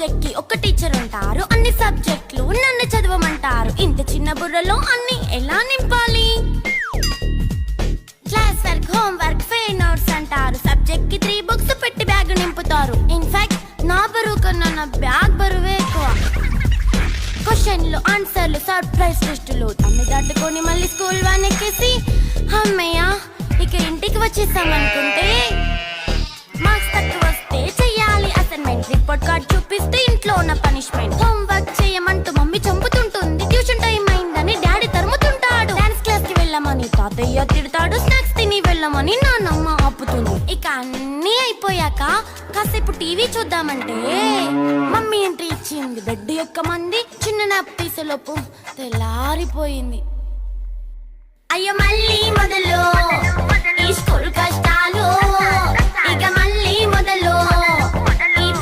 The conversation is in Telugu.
సబ్జెక్ట్ కి ఒక టీచర్ ఉంటారు, అన్ని సబ్జెక్టులు నన్ను చదవమంటారు. ఇంత చిన్న బుర్రలో అన్ని ఎలా నింపాలి? Class work, home work, fair notes అంటారు. సబ్జెక్ట్ కి 3 బుక్స్ పెట్టి బ్యాగ్ నింపుతారు. ఇన్ఫాక్ట్ నా బరువు కన్నా నా బ్యాగ్ బరువే ఎక్కువ. క్వశ్చన్లు, ఆన్సర్లు, సర్ప్రైజ్ టెస్టులు అన్ని దాటుకొని మళ్ళీ స్కూల్ వ్యాన్ ఎక్కేసి అమ్మయ్య ఇక ఇంటికి వచ్చేసామనుకుంటే మార్క్స్ తక్కువ వస్తే చెయ్యాలి అసైన్మెంట్. రిపోర్ట్ కార్డ్ చూపిస్తే ఇంట్లో ఉన్న పనిష్మెంట్. హోమ్ వర్క్ చేయమంటూ మమ్మీ చంపుతుంటుంది. ట్యూషన్ టైం అయిందని డాడీ తరుముతుంటాడు. డాన్స్ క్లాస్ కి వెళ్ళమని తాతయ్య తిడతాడు. స్నాక్స్ తిని వెళ్ళమని నాన్నమ్మ ఆపుతుంది. ఇక అన్నీ అయిపోయాక కాసేపు టీవీ చూద్దామంటే మమ్మీ ఎంట్రీ ఇచ్చింది. బెడ్ యొక్క మంది చిన్న నాప్ తీసేలోపు తెల్లారిపోయింది. అయ్యో మళ్ళీ మొదలు ఈ స్కూల్ కష్టాలు.